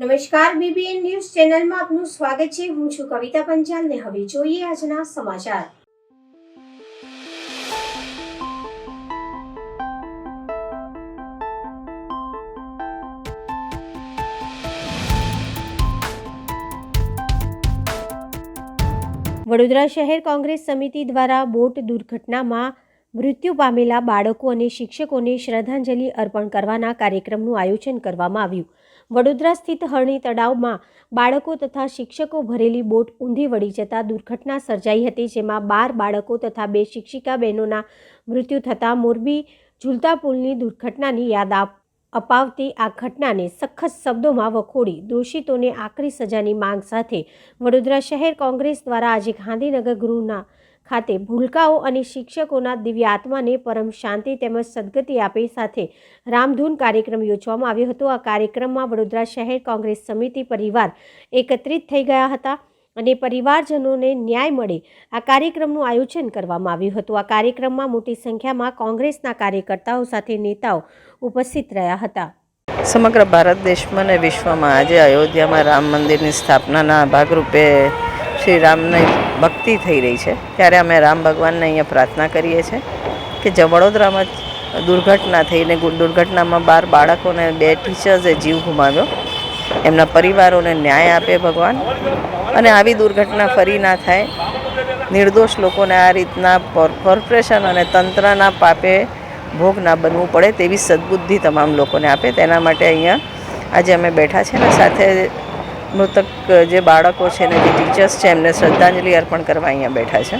નમસ્કાર, BBN news ચેનલમાં આપનું સ્વાગત છે। હું છું કવિતા પંચાલ ને હવે જોઈએ આજના સમાચાર। વડોદરા શહેર કોંગ્રેસ સમિતિ દ્વારા બોટ દુર્ઘટનામાં મૃત્યુ પામેલા બાળકો અને શિક્ષકોને શ્રદ્ધાંજલિ અર્પણ કરવાના કાર્યક્રમનું આયોજન કરવામાં આવ્યું। વડોદરા સ્થિત હરણી તળાવમાં બાળકો તથા શિક્ષકો ભરેલી બોટ ઊંધી વળી જતા દુર્ઘટના સર્જાઈ હતી, જેમાં 12 બાળકો તથા 2 શિક્ષિકા બહેનોના મૃત્યુ થતાં મોરબી ઝૂલતા પુલની દુર્ઘટનાની યાદ અપાવતી આ ઘટનાને સખત શબ્દોમાં વખોડી દોષિતોને આકરી સજાની માંગ સાથે વડોદરા શહેર કોંગ્રેસ દ્વારા આજે ગાંધીનગર ગૃહના ખાતે ભૂલકાઓ અને શિક્ષકોના દિવ્ય આત્માને પરમ શાંતિ તેમજ સદગતિ આપે સાથે રામધૂન કાર્યક્રમ યોજવામાં આવ્યો હતો। આ કાર્યક્રમમાં વડોદરા શહેર કોંગ્રેસ સમિતિ પરિવાર એકત્રિત થઈ ગયા હતા અને પરિવારજનોને ન્યાય મળે આ કાર્યક્રમનું આયોજન કરવામાં આવ્યું હતું। આ કાર્યક્રમમાં મોટી સંખ્યામાં કોંગ્રેસના કાર્યકર્તાઓ સાથે નેતાઓ ઉપસ્થિત રહ્યા હતા। સમગ્ર ભારત દેશમાં અને વિશ્વમાં આજે અયોધ્યામાં રામ મંદિરની સ્થાપનાના ભાગરૂપે શ્રી રામની ભક્તિ થઈ રહી છે, ત્યારે અમે રામ ભગવાનને અહીંયા પ્રાર્થના કરીએ છીએ કે વડોદરામાં દુર્ઘટના થઈને દુર્ઘટનામાં 12 બાળકોને 2 ટીચર્સે જીવ ગુમાવ્યો, એમના પરિવારોને ન્યાય આપે ભગવાન, અને આવી દુર્ઘટના ફરી ના થાય, નિર્દોષ લોકોને આ રીતના કોર્પોરેશન અને તંત્રના પાપે ભોગ ના બનવું પડે તેવી સદબુદ્ધિ તમામ લોકોને આપે, તેના માટે અહીંયા આજે અમે બેઠા છે અને સાથે મૃતક જે બાળકો છે ને જે ટીચર્સ છે એમને શ્રદ્ધાંજલિ અર્પણ કરવા અહીંયા બેઠા છે।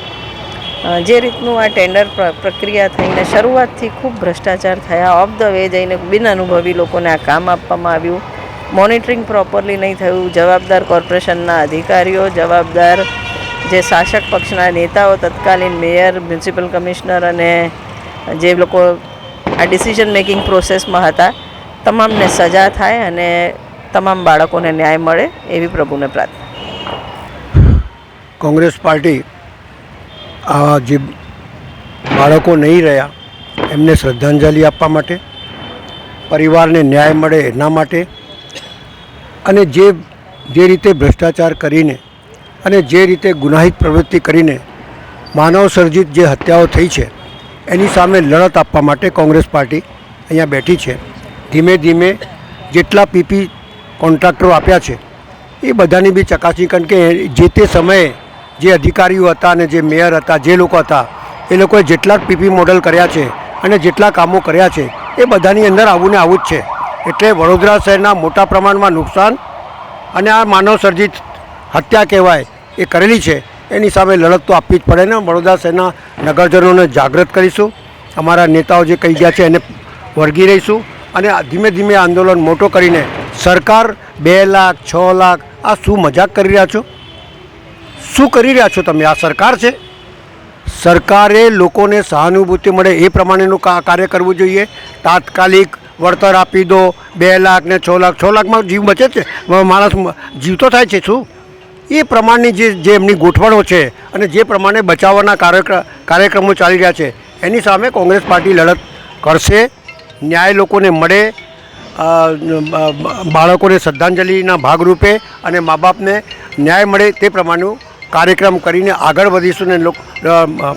જે રીતનું આ ટેન્ડર પ્રક્રિયા થઈને શરૂઆતથી ખૂબ ભ્રષ્ટાચાર થયા, ઓફ ધ વે જઈને બિન અનુભવી લોકોને આ કામ આપવામાં આવ્યું, મોનિટરિંગ પ્રોપરલી નહીં થયું, જવાબદાર કોર્પોરેશનના અધિકારીઓ, જવાબદાર જે શાસક પક્ષના નેતાઓ, તત્કાલીન મેયર, મ્યુનિસિપલ કમિશનર અને જે લોકો આ ડિસિઝન મેકિંગ પ્રોસેસમાં હતા તમામને સજા થાય અને તમામ બાળકોને ન્યાય મળે એવી પ્રભુને પ્રાર્થના। કોંગ્રેસ પાર્ટી આ જે બાળકો નહીં રહ્યા એમને શ્રદ્ધાંજલિ આપવા માટે, પરિવારને ન્યાય મળે એના માટે, અને જે રીતે ભ્રષ્ટાચાર કરીને અને જે રીતે ગુનાહિત પ્રવૃત્તિ કરીને માનવ સર્જિત જે હત્યાઓ થઈ છે એની સામે લડત આપવા માટે કોંગ્રેસ પાર્ટી અહીંયા બેઠી છે। ધીમે ધીમે જેટલા પીપી કોન્ટ્રાક્ટરો આપ્યા છે એ બધાની બી ચકાસણી, કારણ કે જે તે સમયે જે અધિકારીઓ હતા અને જે મેયર હતા, જે લોકો હતા એ લોકોએ જેટલા પીપી મોડલ કર્યા છે અને જેટલા કામો કર્યા છે એ બધાની અંદર આવું ને આવું જ છે, એટલે વડોદરા શહેરના મોટા પ્રમાણમાં નુકસાન અને આ માનવ સર્જિત હત્યા કહેવાય એ કરેલી છે, એની સામે લડત તો આપવી જ પડે ને। વડોદરા શહેરના નગરજનોને જાગૃત કરીશું, અમારા નેતાઓ જે કહી ગયા છે એને વળગી રહીશું અને ધીમે ધીમે આંદોલન મોટો કરીને સરકાર 2 લાખ 6 લાખ આ શું મજાક કરી રહ્યા છો? શું કરી રહ્યા છો તમે? આ સરકાર છે, સરકારે લોકોને સહાનુભૂતિ મળે એ પ્રમાણેનું કાર્ય કરવું જોઈએ। તાત્કાલિક વળતર આપી દો, 2 લાખ ને 6 લાખ, 6 લાખમાં જીવ બચે છે, માણસ જીવતો થાય છે શું? એ પ્રમાણની જે એમની ગોઠવણો છે અને જે પ્રમાણે બચાવવાના કાર્યક્રમો ચાલી રહ્યા છે એની સામે કોંગ્રેસ પાર્ટી લડત કરશે। ન્યાય લોકોને મળે, બાળકોને શ્રદ્ધાંજલિના ભાગરૂપે અને મા બાપને ન્યાય મળે તે પ્રમાણેનું કાર્યક્રમ કરીને આગળ વધીશું ને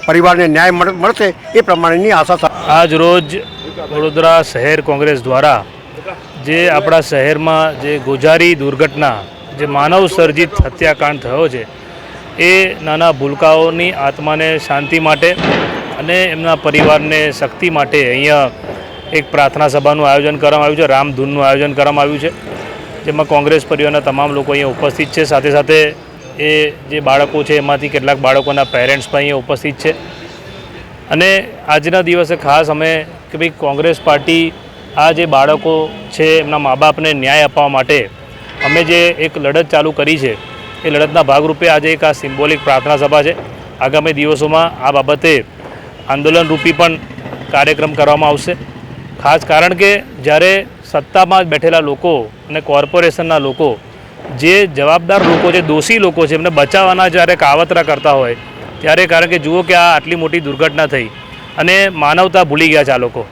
પરિવારને ન્યાય મળશે એ પ્રમાણેની આશા। આજ રોજ વડોદરા શહેર કોંગ્રેસ દ્વારા જે આપણા શહેરમાં જે ગોઝારી દુર્ઘટના, જે માનવ સર્જિત હત્યાકાંડ થયો છે એ નાના ભૂલકાઓની આત્માને શાંતિ માટે અને એમના પરિવારને શક્તિ માટે અહીંયા એક પ્રાર્થના સભાનું આયોજન કરવામાં આવ્યું છે, રામધૂનનું આયોજન કરવામાં આવ્યું છે, જેમાં કોંગ્રેસ પરિવારના તમામ લોકો અહીંયા ઉપસ્થિત છે। સાથે સાથે એ જે બાળકો છે એમાંથી કેટલાક બાળકોના પેરેન્ટ્સ પણ અહીંયા ઉપસ્થિત છે અને આજના દિવસે ખાસ અમે કે ભાઈ કોંગ્રેસ પાર્ટી આ જે બાળકો છે એમના મા બાપને ન્યાય આપવા માટે અમે જે એક લડત ચાલુ કરી છે એ લડતના ભાગરૂપે આજે એક આ સિમ્બોલિક પ્રાર્થના સભા છે। આગામી દિવસોમાં આ બાબતે આંદોલનરૂપી પણ કાર્યક્રમ કરવામાં આવશે, ખાસ કારણ કે જ્યારે સત્તામાં જ બેઠેલા લોકો અને કોર્પોરેશનના લોકો, જે જવાબદાર લોકો છે, દોષી લોકો છે, એમને બચાવવાના જ્યારે કાવતરા કરતા હોય ત્યારે, કારણ કે જુઓ કે આ આટલી મોટી દુર્ઘટના થઈ અને માનવતા ભૂલી ગયા છે આ લોકો।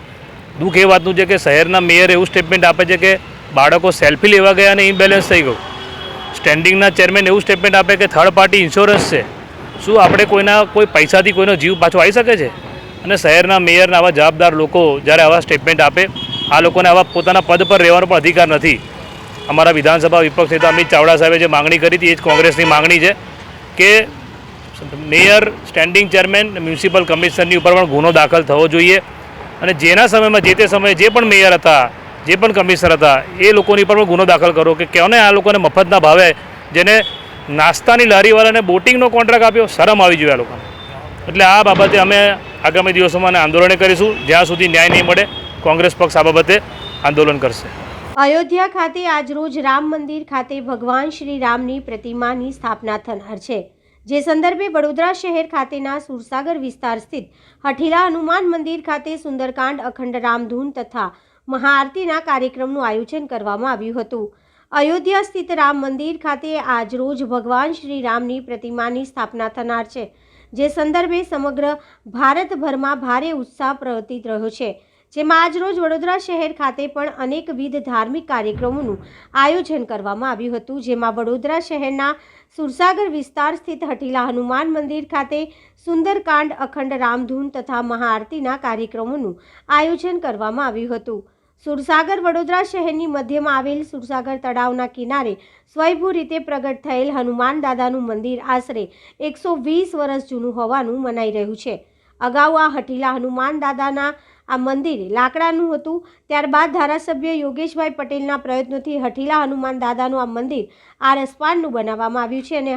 દુઃખ એ વાતનું છે કે શહેરના મેયર એવું સ્ટેટમેન્ટ આપે છે કે બાળકો સેલ્ફી લેવા ગયા અને ઇમ્બેલેન્સ થઈ ગયું. સ્ટેન્ડિંગના ચેરમેન એવું સ્ટેટમેન્ટ આપે કે થર્ડ પાર્ટી ઇન્સ્યોરન્સ છે. શું આપણે કોઈ પૈસાથી કોઈનો જીવ પાછો આવી શકે છે? અને શહેરના મેયરના આવા જવાબદાર લોકો જ્યારે આવા સ્ટેટમેન્ટ આપે, આ લોકોને આવા પોતાના પદ પર રહેવાનો પણ અધિકાર નથી. અમારા વિધાનસભા વિપક્ષ નેતા અમિત ચાવડા સાહેબે જે માંગણી કરી હતી એ જ કોંગ્રેસની માંગણી છે કે મેયર, સ્ટેન્ડિંગ ચેરમેન, મ્યુનિસિપલ કમિશનરની ઉપર પણ ગુનો દાખલ થવો જોઈએ અને જેના સમયમાં જે તે સમયે જે પણ મેયર હતા, જે પણ કમિશનર હતા, એ લોકોની પર પણ ગુનો દાખલ કરો કે કેને આ લોકોને મફતના ભાવે જેને નાસ્તાની લારીવાળાને બોટિંગનો કોન્ટ્રાક્ટ આપ્યો, શરમ આવી જોઈએ આ લોકોને. એટલે આ બાબતે અમે આગામી દિવસોમાં આંદોલન કરીશું. જ્યાં સુધી ન્યાય નહીં મળે, કોંગ્રેસ પક્ષ આ બાબતે આંદોલન કરશે. અયોધ્યા ખાતે આજરોજ રામ મંદિર ખાતે ભગવાન શ્રી રામની પ્રતિમાની સ્થાપના થનાર છે, જે સંદર્ભે વડોદરા શહેર ખાતેના સુરસાગર વિસ્તાર સ્થિત હઠીલા હનુમાન મંદિર ખાતે સુંદરકાંડ, અખંડ રામધૂન તથા મહાઆરતીના કાર્યક્રમનું આયોજન કરવામાં આવ્યું હતું. અયોધ્યા સ્થિત રામ મંદિર ખાતે આજરોજ ભગવાન શ્રી રામની પ્રતિમાની સ્થાપના થનાર છે, જે સંદર્ભે સમગ્ર ભારતભરમાં ભારે ઉત્સાહ પ્રવર્તી રહ્યો છે. જેમાં આજરોજ વડોદરા શહેર ખાતે પણ અનેકવિધ ધાર્મિક કાર્યક્રમોનું આયોજન કરવામાં આવ્યું હતું. જેમાં વડોદરા શહેરના સુરસાગર વિસ્તાર સ્થિત હઠીલા હનુમાન મંદિર ખાતે સુંદરકાંડ, અખંડ રામધૂન તથા મહાઆરતીના કાર્યક્રમોનું આયોજન કરવામાં આવ્યું હતું. સુરસાગર વડોદરા શહેરની મધ્યમાં આવેલ સુરસાગર તળાવના કિનારે સ્વયંભૂ રીતે પ્રગટ થયેલ હનુમાન દાદાનું મંદિર આશરે 120 વર્ષ જૂનું હોવાનું મનાઈ રહ્યું છે. અગાઉ આ હઠીલા હનુમાન દાદાના આ મંદિર લાકડાનું હતું. ત્યારબાદ ધારાસભ્ય યોગેશભાઈ પટેલના પ્રયત્નોથી હઠીલા હનુમાન દાદાનું આ મંદિર આરસપાનનું બનાવવામાં આવ્યું છે અને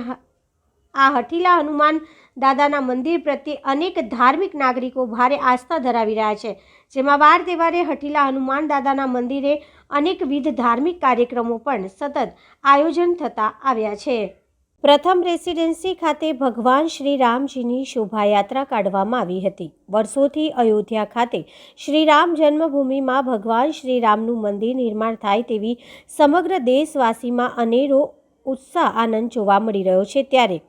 આ હઠીલા હનુમાન દાદાના મંદિર પ્રત્યે અનેક ધાર્મિક નાગરિકો ભારે આસ્થા ધરાવી રહ્યા છે. જેમાં વાર તહેવારે હઠીલા હનુમાન દાદાના મંદિરે અનેકવિધ ધાર્મિક કાર્યક્રમો પણ સતત આયોજન થતા આવ્યા છે. પ્રથમ રેસિડેન્સી ખાતે ભગવાન શ્રી રામજીની શોભાયાત્રા કાઢવામાં આવી હતી. વર્ષોથી અયોધ્યા ખાતે શ્રી રામ જન્મભૂમિમાં ભગવાન શ્રી રામનું મંદિર નિર્માણ થાય તેવી સમગ્ર દેશવાસીમાં અનેરો ઉત્સાહ, આનંદ જોવા મળી રહ્યો છે. ત્યારે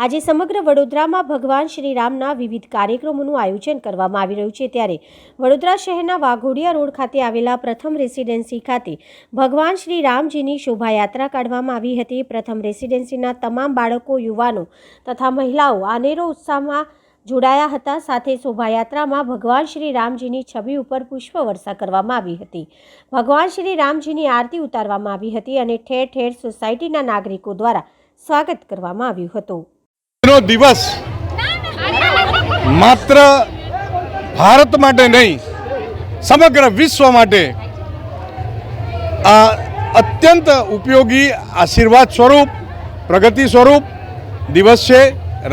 આજે સમગ્ર વડોદરામાં ભગવાન શ્રી રામના વિવિધ કાર્યક્રમોનું આયોજન કરવામાં આવી રહ્યું છે. ત્યારે વડોદરા શહેરના વાઘોડિયા રોડ ખાતે આવેલા પ્રથમ રેસિડેન્સી ખાતે ભગવાન શ્રી રામજીની શોભાયાત્રા કાઢવામાં આવી હતી. પ્રથમ રેસિડેન્સીના તમામ બાળકો, યુવાનો તથા મહિલાઓ અનેરો ઉત્સાહમાં જોડાયા હતા. સાથે શોભાયાત્રામાં ભગવાન શ્રી રામજીની છબી ઉપર પુષ્પવર્ષા કરવામાં આવી હતી. ભગવાન શ્રી રામજીની આરતી ઉતારવામાં આવી હતી અને ઠેર ઠેર સોસાયટીના નાગરિકો દ્વારા સ્વાગત કરવામાં આવ્યું હતું. દિવસ માત્ર ભારત માટે નહીં, સમગ્ર વિશ્વ માટે આ અત્યંત ઉપયોગી, આશીર્વાદ સ્વરૂપ, પ્રગતિ સ્વરૂપ દિવસ છે.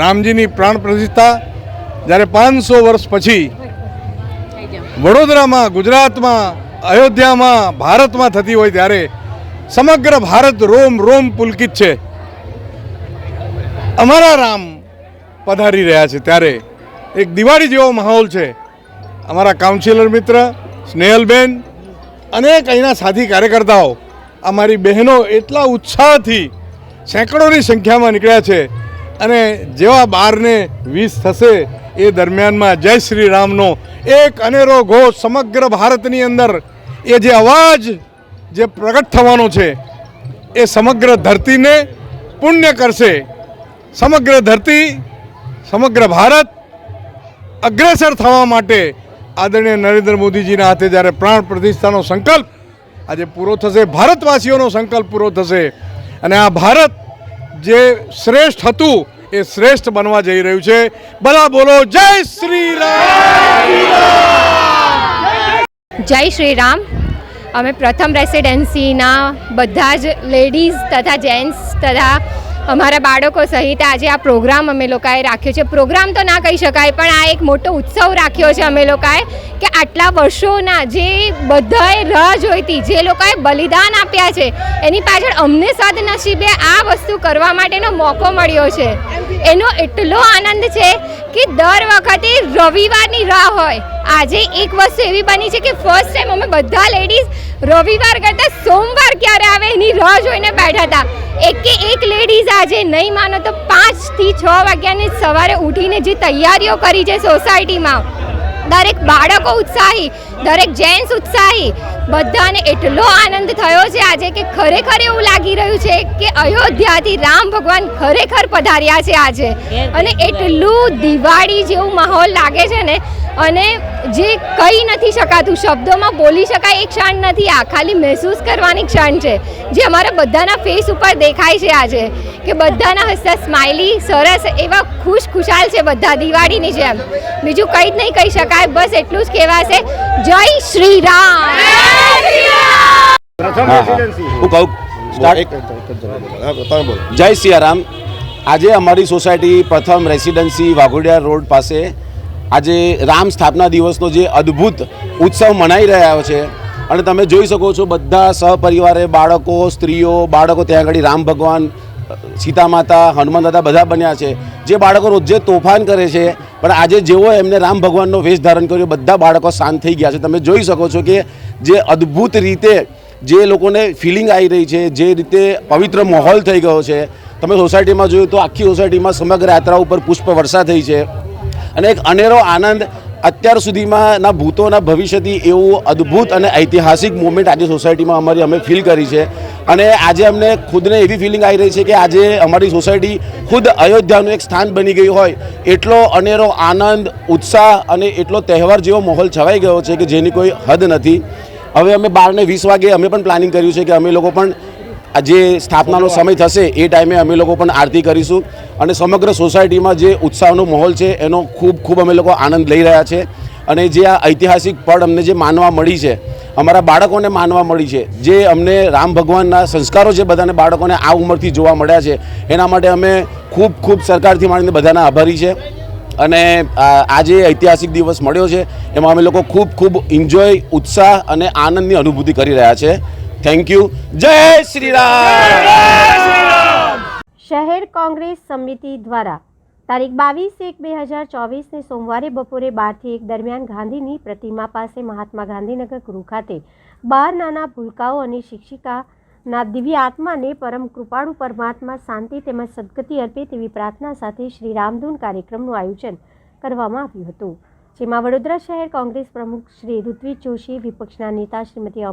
રામજીની પ્રાણ પ્રતિષ્ઠા જ્યારે 500 વર્ષ પછી વડોદરામાં, ગુજરાતમાં, અયોધ્યામાં, ભારતમાં થતી હોય ત્યારે સમગ્ર ભારત રોમ રોમ પુલકિત છે. અમારા રામ પધારી રહ્યા છે ત્યારે એક દિવાળી જેવો માહોલ છે. અમારા કાઉન્સિલર મિત્ર સ્નેહલબેન, અનેક અહીંના સાથી કાર્યકર્તાઓ, અમારી બહેનો એટલા ઉત્સાહથી સેંકડોની સંખ્યામાં નીકળ્યા છે અને જેવા 12:20 થશે એ દરમિયાનમાં જય શ્રી રામનો એક અનેરો ઘોષ સમગ્ર ભારતની અંદર, એ જે અવાજ જે પ્રગટ થવાનો છે એ સમગ્ર ધરતીને પુણ્ય કરશે. સમગ્ર ધરતી, સમગ્ર ભારત અગ્રેસર થવા માટે આદરણીય નરેન્દ્ર મોદીજીના હાથે જ્યારે પ્રાણ પ્રતિષ્ઠાનો સંકલ્પ આજે પૂરો થશે, ભારતવાસીઓનો સંકલ્પ પૂરો થશે અને આ ભારત જે શ્રેષ્ઠ હતું એ શ્રેષ્ઠ બનવા જઈ રહ્યું છે. ભલા બોલો જય શ્રી રામ. જય શ્રી રામ. અમે પ્રથમ રેસિડેન્સીના બધા જ લેડીઝ તથા જેન્ટ્સ તથા અમારા બાળકો સહિત આજે આ પ્રોગ્રામ અમે લોકોએ રાખ્યો છે. પ્રોગ્રામ તો ના કહી શકાય, પણ આ એક મોટો ઉત્સવ રાખ્યો છે અમે લોકોએ કે આટલા વર્ષોના જે બધાએ રાહ જોઈતી, જે લોકોએ બલિદાન આપ્યા છે, એની પાછળ અમને સદનસીબે આ વસ્તુ કરવા માટેનો મોકો મળ્યો છે. એનો એટલો આનંદ છે કે દર વખતે રવિવારની રાહ હોય. આજે એક વસ્તુ એવી બની છે કે ફર્સ્ટ ટાઈમ અમે બધા લેડીઝ રવિવાર કરતાં સોમવાર ક્યારે આવે એની રાહ જોઈને બેઠા હતા. એક લેડીઝ આજે નહીં માનો તો 5 થી 6 વાગ્યાની સવારે ઉઠીને જે તૈયારીઓ કરી છે સોસાયટીમાં, દરેક બાળકો ઉત્સાહી, દરેક જેન્ટ્સ ઉત્સાહી, બધાને એટલો આનંદ થયો છે આજે કે ખરેખર એવું લાગી રહ્યું છે કે અયોધ્યાથી રામ ભગવાન ખરેખર પધાર્યા છે આજે. અને એટલું દિવાળી જેવું માહોલ લાગે છે ને, અને જે કહી નથી શકાતું, શબ્દોમાં બોલી શકાય એ ક્ષણ નથી. આ ખાલી મહેસૂસ કરવાની ક્ષણ છે જે અમારા બધાના ફેસ ઉપર દેખાય છે આજે, કે બધાના હસતા સ્માઇલી સરસ એવા ખુશાલ છે બધા દિવાળીની જેમ. બીજું કંઈ જ નહીં કહી શકાય, બસ એટલું જ કહેવાશે, જય શ્રી રામ. હું કહું જય સિયારામ. આજે અમારી સોસાયટી પ્રથમ રેસિડેન્સી વાઘોડિયા રોડ પાસે આજે રામ સ્થાપના દિવસનો જે અદ્ભુત ઉત્સવ મનાઈ રહ્યો છે, અને તમે જોઈ શકો છો બધા સહપરિવારે બાળકો, સ્ત્રીઓ, બાળકો ત્યાં આગળ રામ ભગવાન, સીતા માતા, હનુમાન દાદા બધા બન્યા છે. જે બાળકો રોજે તોફાન કરે છે, પણ આજે જેવો એમને રામ ભગવાનનો વેશ ધારણ કર્યો, બધા બાળકો શાંત થઈ ગયા છે. તમે જોઈ શકો છો કે જે અદ્ભુત રીતે જે લોકોને ફિલિંગ આવી રહી છે, જે રીતે પવિત્ર માહોલ થઈ ગયો છે. તમે સોસાયટીમાં જોયું તો આખી સોસાયટીમાં સમગ્ર યાત્રા ઉપર પુષ્પ વર્ષા થઈ છે, અને એક અનેરો આનંદ અત્યાર સુધીમાં ના ભૂતોના ભવિષ્યથી એવું અદ્ભુત અને ઐતિહાસિક મોમેન્ટ આજે સોસાયટીમાં અમે ફીલ કરી છે. અને આજે અમને ખુદને એવી ફિલિંગ આવી રહી છે કે આજે અમારી સોસાયટી ખુદ અયોધ્યાનું એક સ્થાન બની ગયું હોય એટલો અનેરો આનંદ, ઉત્સાહ અને એટલો તહેવાર જેવો માહોલ છવાઈ ગયો છે કે જેની કોઈ હદ નથી. હવે અમે 12:20 વાગે અમે પણ પ્લાનિંગ કર્યું છે કે અમે લોકો પણ જે સ્થાપનાનો સમય થશે એ ટાઈમે અમે લોકો પણ આરતી કરીશું, અને સમગ્ર સોસાયટીમાં જે ઉત્સાહનો માહોલ છે એનો ખૂબ અમે લોકો આનંદ લઈ રહ્યા છે. અને જે આ ઐતિહાસિક પળ અમને જે માનવા મળી છે, અમારા બાળકોને માનવા મળી છે, જે અમને રામ ભગવાનના સંસ્કારો જે બધાને બાળકોને આ ઉંમરથી જોવા મળ્યા છે, એના માટે અમે ખૂબ સરકારથી માંડીને બધાના આભારી છે. અને આજે ઐતિહાસિક દિવસ મળ્યો છે એમાં અમે લોકો ખૂબ એન્જોય, ઉત્સાહ અને આનંદની અનુભૂતિ કરી રહ્યા છે. Thank you. જય શ્રી રામ. શહેર કોંગ્રેસ સમિતિ દ્વારા તારીખ 22/1/2024 સોમવારે બપોરે 12 થી 1 દરમિયાન ગાંધીની પ્રતિમા પાસે મહાત્મા ગાંધીનગર ગૃહ ખાતે 12 નાના ભૂલકાઓ અને શિક્ષિકાના દિવ્ય આત્માને પરમ કૃપાળુ પરમાત્મા શાંતિ તેમજ સદગતિ અર્પે તેવી પ્રાર્થના સાથે શ્રી રામધૂન કાર્યક્રમનું આયોજન કરવામાં આવ્યું હતું, જેમાં વડોદરા શહેર કોંગ્રેસ પ્રમુખ શ્રી ઋત્વિજ જોશી, વિપક્ષના નેતા શ્રીમતી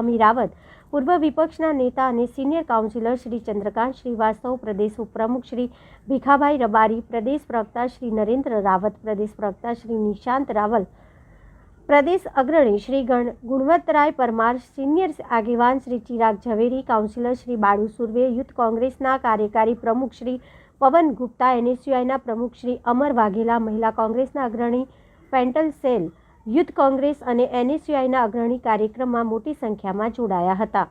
અમી રાવત, પૂર્વ વિપક્ષના નેતા અને સિનિયર કાઉન્સિલર શ્રી ચંદ્રકાંત શ્રીવાસ્તવ, પ્રદેશ ઉપપ્રમુખ શ્રી ભીખાભાઈ રબારી, પ્રદેશ પ્રવક્તા શ્રી નરેન્દ્ર રાવત, પ્રદેશ પ્રવક્તા શ્રી નિશાંત રાવલ, પ્રદેશ અગ્રણી શ્રી ગુણવંતરાય પરમાર, સિનિયર આગેવાન શ્રી ચિરાગ ઝવેરી, કાઉન્સિલર શ્રી બાળુ સુર્વે, યુથ કોંગ્રેસના કાર્યકારી પ્રમુખ શ્રી પવન ગુપ્તા, NSUIના પ્રમુખ શ્રી અમર વાઘેલા, મહિલા કોંગ્રેસના અગ્રણી પેન્ટલ સેલ, યુથ કોંગ્રેસ અને NSUIના અગ્રણી કાર્યક્રમમાં મોટી સંખ્યામાં જોડાયા હતા.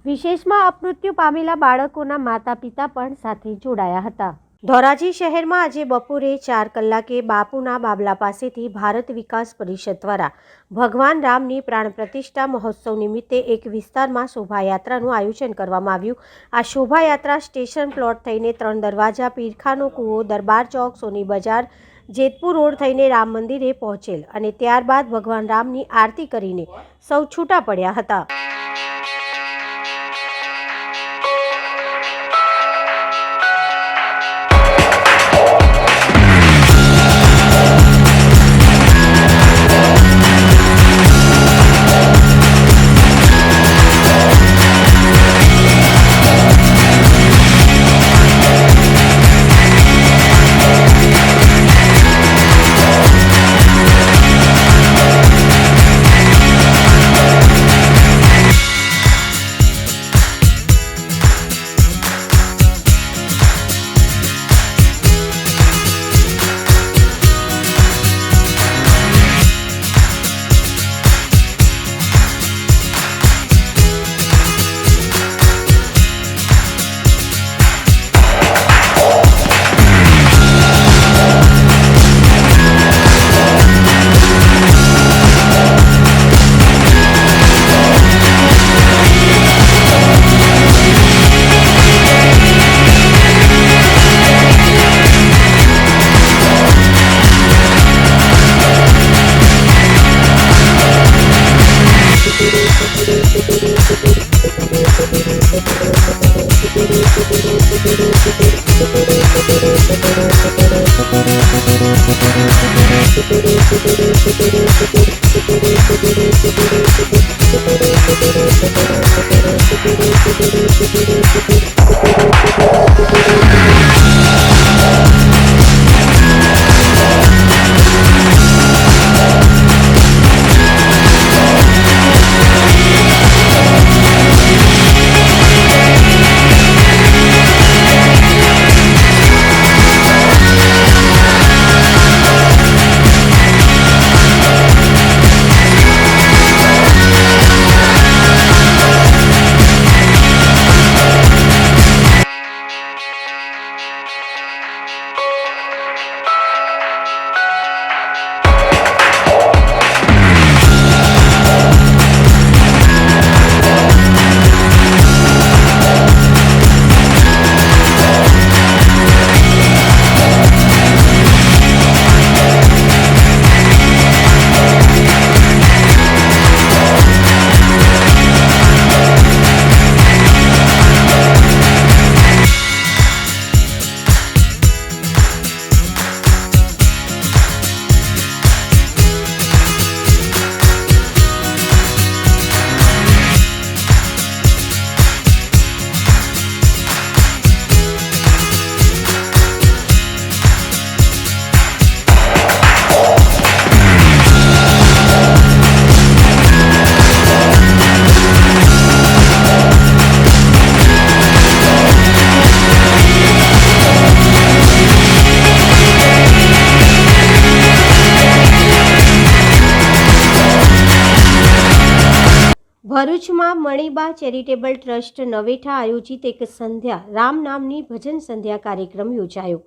વિશેષમાં અપમૃત્યુ પામેલા બાળકોના માતા પિતા પણ સાથે જોડાયા હતા. ધોરાજી શહેરમાં આજે બપોરે 4 કલાકે બાપુના બાબલા પાસેથી ભારત વિકાસ પરિષદ દ્વારા ભગવાન રામની પ્રાણ પ્રતિષ્ઠા મહોત્સવ નિમિત્તે એક વિસ્તારમાં શોભાયાત્રાનું આયોજન કરવામાં આવ્યું. આ શોભાયાત્રા સ્ટેશન પ્લોટ થઈને 3 દરવાજા, પીરખાનો કૂવો, દરબાર ચોક, સોની બજાર, જેતપુર રોડ થઈને રામ મંદિરે પહોંચેલ અને ત્યારબાદ ભગવાન રામની આરતી કરીને સૌ છૂટા પડ્યા હતા. ભરૂચમાં મણિબા ચેરિટેબલ ટ્રસ્ટ નવેઠા આયોજિત એક સંધ્યા રામ નામની ભજન સંધ્યા કાર્યક્રમ યોજાયો.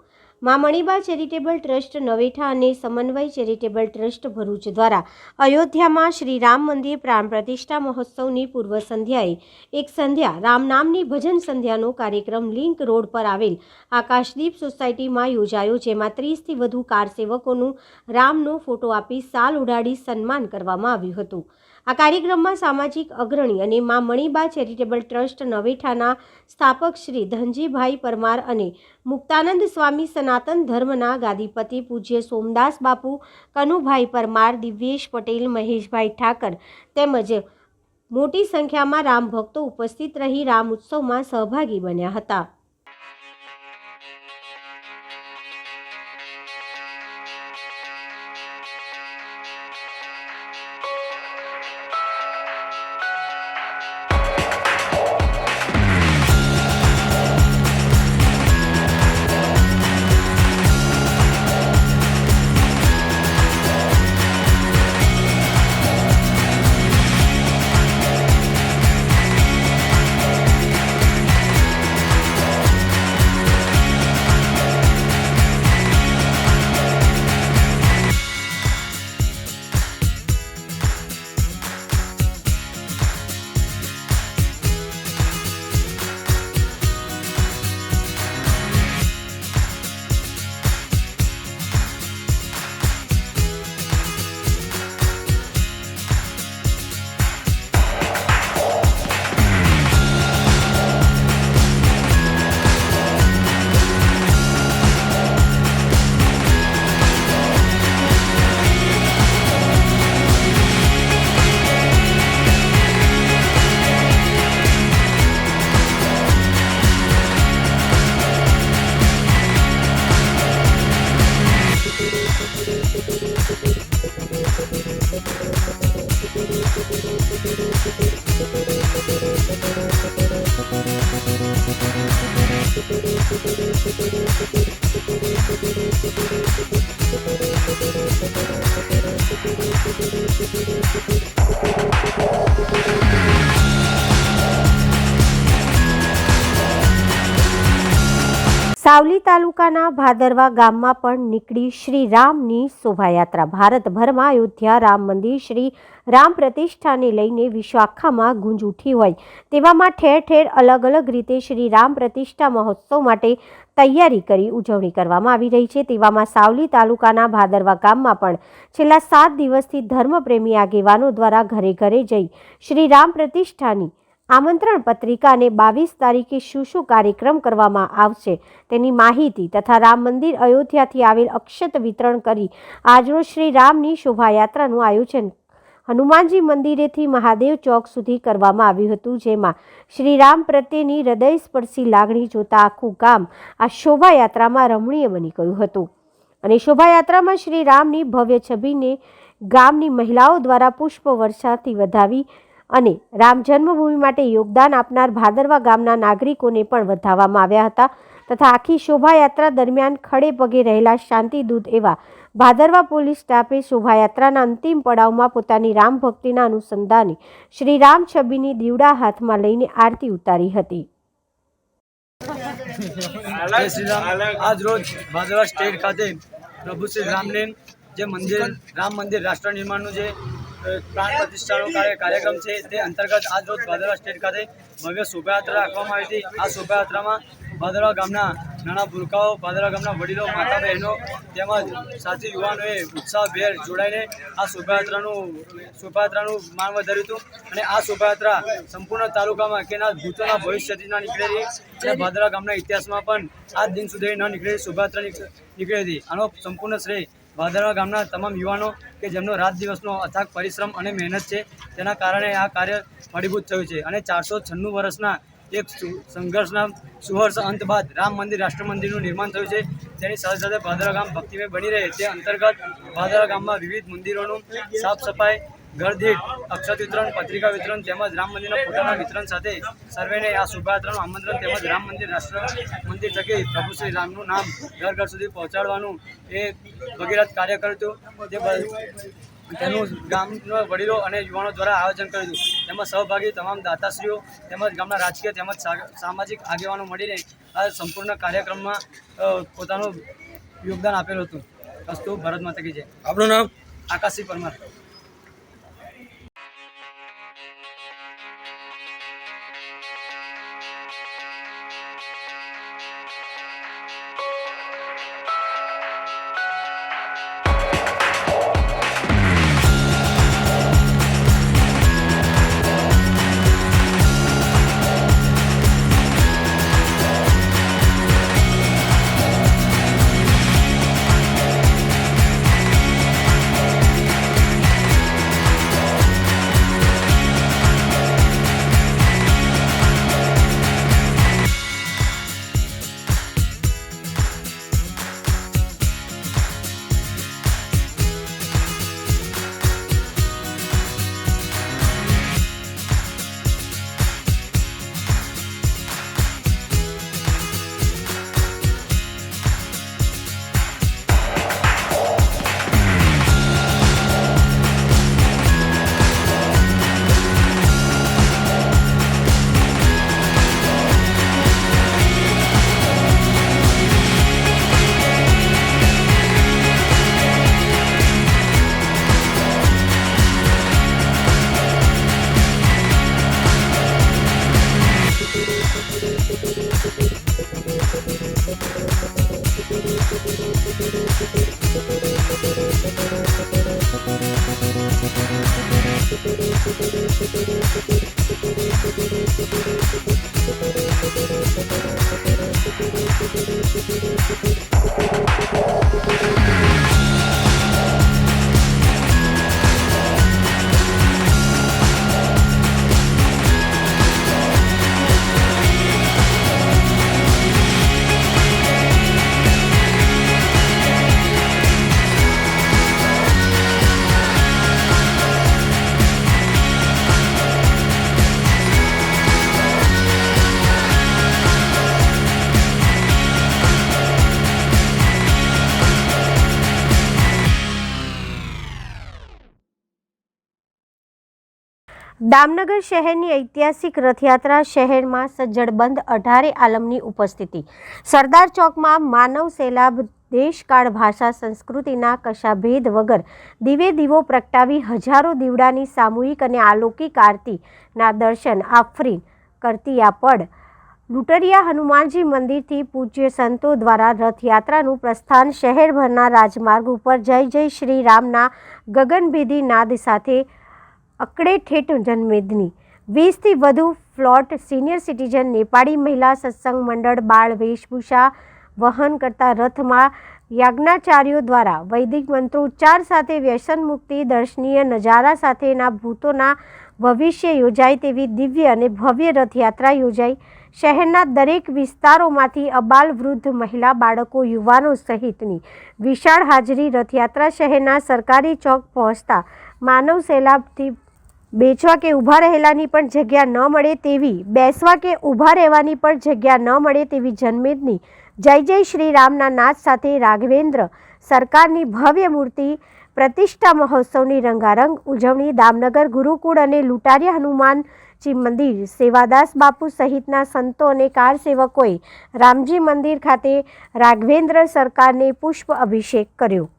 મા મણિબા ચેરિટેબલ ટ્રસ્ટ નવેઠા અને સમન્વય ચેરિટેબલ ટ્રસ્ટ ભરૂચ દ્વારા અયોધ્યામાં શ્રી રામ મંદિર પ્રાણ પ્રતિષ્ઠા મહોત્સવની પૂર્વ સંધ્યાએ એક સંધ્યા રામ નામની ભજન સંધ્યાનો કાર્યક્રમ લિંક રોડ પર આવેલ આકાશદીપ સોસાયટીમાં યોજાયો, જેમાં 30થી વધુ કાર સેવકોનું રામનો ફોટો આપી સાલ ઉડાડી સન્માન કરવામાં આવ્યું હતું. આ કાર્યક્રમમાં સામાજિક અગ્રણી અને મા મણિબા ચેરિટેબલ ટ્રસ્ટ નવેઠાના સ્થાપક શ્રી ધનજીભાઈ પરમાર અને મુક્તાનંદ સ્વામી સનાતન ધર્મના ગાદીપતિ પૂજ્ય સોમદાસ બાપુ, કનુભાઈ પરમાર, દિવ્યેશ પટેલ, મહેશભાઈ ઠાકર તેમજ મોટી સંખ્યામાં રામ ભક્તો ઉપસ્થિત રહી રામ ઉત્સવમાં સહભાગી બન્યા હતા. સાવલી તાલુકાના ભાદરવા ગામમાં પણ નીકળી શ્રી રામની શોભાયાત્રા. ભારતભરમાં અયોધ્યા રામ મંદિર શ્રી રામ પ્રતિષ્ઠાને લઈને વિશ્વ આખામાં ગુંજ ઉઠી હોય તેવામાં ઠેર ઠેર અલગ અલગ રીતે શ્રી રામ પ્રતિષ્ઠા મહોત્સવ માટે તૈયારી કરી ઉજવણી કરવામાં આવી રહી છે. તેવામાં સાવલી તાલુકાના ભાદરવા ગામમાં પણ છેલ્લા 7 દિવસથી ધર્મપ્રેમી આગેવાનો દ્વારા ઘરે ઘરે જઈ શ્રી રામ પ્રતિષ્ઠાની આમંત્રણ પત્રિકા અને 22 તારીખે શું કાર્યક્રમ કરવામાં આવશે તેની માહિતી તથા રામ મંદિર અયોધ્યાથી આવેલ અક્ષત વિતરણ કરી આજરોજ શ્રી રામની શોભાયાત્રાનું આયોજન હનુમાનજી મંદિરેથી મહાદેવ ચોક સુધી કરવામાં આવ્યું હતું, જેમાં શ્રી રામ પ્રત્યેની હૃદયસ્પર્શી લાગણી જોતા આખું ગામ આ શોભાયાત્રામાં રમણીય બની ગયું હતું અને શોભાયાત્રામાં શ્રી રામની ભવ્ય છબીને ગામની મહિલાઓ દ્વારા પુષ્પ વર્ષાથી વધાવી અને રામ જન્મભૂમિ માટે યોગદાન આપનાર ભાદરવા ગામના નાગરિકોને પણ વધાવવામાં આવ્યા હતા તથા આખી શોભાયાત્રા દરમિયાન ખડે પગે રહેલા શાંતિદૂત એવા ભાદરવા પોલીસ સ્ટાફે શોભાયાત્રાના અંતિમ પડાવમાં પોતાની રામ ભક્તિના અનુસંધાને શ્રી રામ છબીની દીવડા હાથમાં લઈને આરતી ઉતારી હતી. આજ રોજ ભાદરવા સ્ટેટ ખાતે પ્રભુ શ્રી રામને જે રામ મંદિર રાષ્ટ્ર નિર્માણનું જે પ્રાણ પ્રતિષ્ઠાનો કાર્યક્રમ છે તે અંતર્ગત આજ રોજ ભાદરવા સ્ટેટ ખાતે ભવ્ય શોભાયાત્રા રાખવામાં આવી હતી. આ શોભાયાત્રામાં ભાદરવા ગામના નાના ભૂલકાઓ, ભાદરવા ગામના વડીલો, માતા બહેનો તેમજ સાથી યુવાનોએ ઉત્સાહભેર જોડાઈને આ શોભાયાત્રાનું માન વધાર્યું હતું અને આ શોભાયાત્રા સંપૂર્ણ તાલુકામાં કે ના ભૂતોના ભવિષ્યથી ના નીકળેલી અને ભાદરવા ગામના ઇતિહાસમાં પણ આજ દિન સુધી ન નીકળેલી શોભાયાત્રા નીકળી હતી. આનો સંપૂર્ણ શ્રેય ભાદરવા ગામના તમામ યુવાનો કે જેમનો રાત દિવસનો અથાગ પરિશ્રમ અને મહેનત છે તેના કારણે આ કાર્ય ફળીભૂત થયું છે અને 496 વર્ષના એક સંઘર્ષના સુહર્ષ અંત બાદ રામ મંદિર રાષ્ટ્ર મંદિરનું નિર્માણ થયું છે. તેની સાથે સાથે ભાદરવા ગામ ભક્તિમય બની રહે તે અંતર્ગત ભાદરવા ગામમાં વિવિધ મંદિરોનું સાફ સફાઈ, ઘર દીઠ અક્ષત વિતરણ, પત્રિકા વિતરણ તેમજ રામ મંદિરના ફોટાના વિતરણ સાથે સર્વેને આ શોભાયાત્રાનું આમંત્રણ તેમજ રામ મંદિર રાષ્ટ્ર મંદિર થકી પ્રભુ શ્રી રામનું નામ ઘર ઘર સુધી પહોંચાડવાનું એ ભગીરથ કાર્ય કર્યું હતું. તેનું ગામના વડીલો અને યુવાનો દ્વારા આયોજન કર્યું હતું. તેમાં સહભાગી તમામ દાતાશ્રીઓ તેમજ ગામના રાજકીય તેમજ સામાજિક આગેવાનો મળીને આ સંપૂર્ણ કાર્યક્રમમાં પોતાનું યોગદાન આપેલું હતું. અસ્તુ ભારત માતા કી જય. આપણું નામ આકાશી પરમાર. દામનગર શહેરની ઐતિહાસિક રથયાત્રા શહેરમાં સજ્જડબંધ 18 આલમની ઉપસ્થિતિ. સરદાર ચોકમાં માનવ સૈલાબ દેશકાળ ભાષા સંસ્કૃતિના કશા ભેદ વગર દિવે દીવો પ્રગટાવી હજારો દીવડાની સામૂહિક અને અલૌકિક આરતીના દર્શન આફરીન કરતી આ પડ લુટરિયા હનુમાનજી મંદિરથી પૂજ્ય સંતો દ્વારા રથયાત્રાનું પ્રસ્થાન શહેરભરના રાજમાર્ગ ઉપર જય જય શ્રી રામના ગગનભેદી નાદ સાથે અકડે ઠેઠ જનમેદની 20થી વધુ ફ્લોટ સિનિયર સિટીઝન નેપાળી મહિલા સત્સંગ મંડળ બાળ વેશભૂષા વહન કરતા રથમાં યાજ્ઞાચાર્યો દ્વારા વૈદિક મંત્રોચ્ચાર સાથે વ્યસન મુક્તિ દર્શનીય નજારા સાથેના ભૂતોના ભવિષ્ય યોજાય તેવી દિવ્ય અને ભવ્ય રથયાત્રા યોજાઈ. શહેરના દરેક વિસ્તારોમાંથી અબાલ વૃદ્ધ મહિલા બાળકો યુવાનો સહિતની વિશાળ હાજરી. રથયાત્રા શહેરના સરકારી ચોક પહોંચતા માનવ સૈલાબથી બેસવા કે ઊભા રહેલાની પણ જગ્યા ન મળે તેવી બેસવા કે ઊભા રહેવાની પણ જગ્યા ન મળે તેવી જનમેદની જય જય શ્રી રામના નાદ સાથે રાઘવેન્દ્ર સરકારની ભવ્ય મૂર્તિ પ્રતિષ્ઠા મહોત્સવની રંગારંગ ઉજવણી. દામનગર ગુરુકુળ અને લુટારિયા હનુમાનજી મંદિર સેવાદાસ બાપુ સહિતના સંતો અને કાર સેવકોએ રામજી મંદિર ખાતે રાઘવેન્દ્ર સરકારને પુષ્પ અભિષેક કર્યો.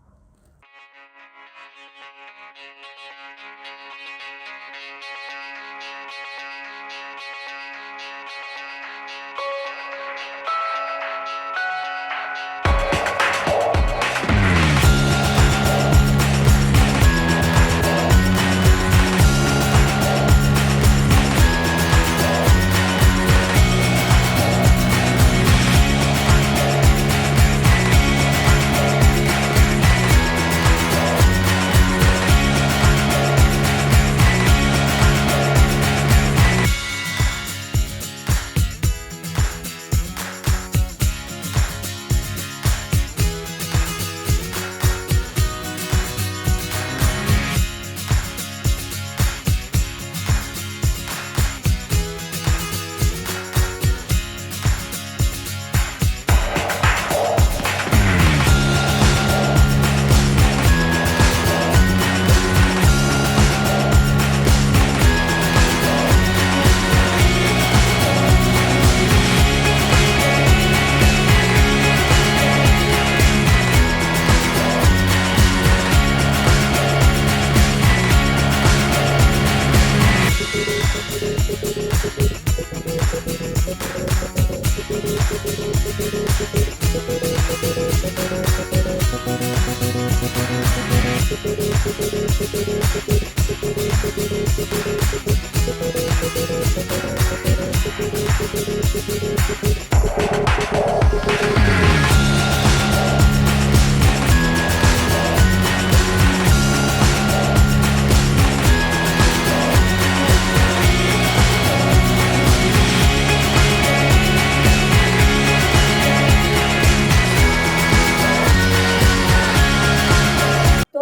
તો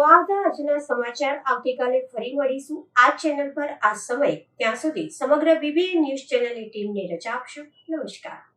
આ હતા આજના સમાચાર. આવતીકાલે ફરી મળીશું આ ચેનલ પર આ સમય. ત્યાં સુધી સમગ્ર BBN ન્યૂઝ ચેનલની ટીમને રજા આપશો. નમસ્કાર.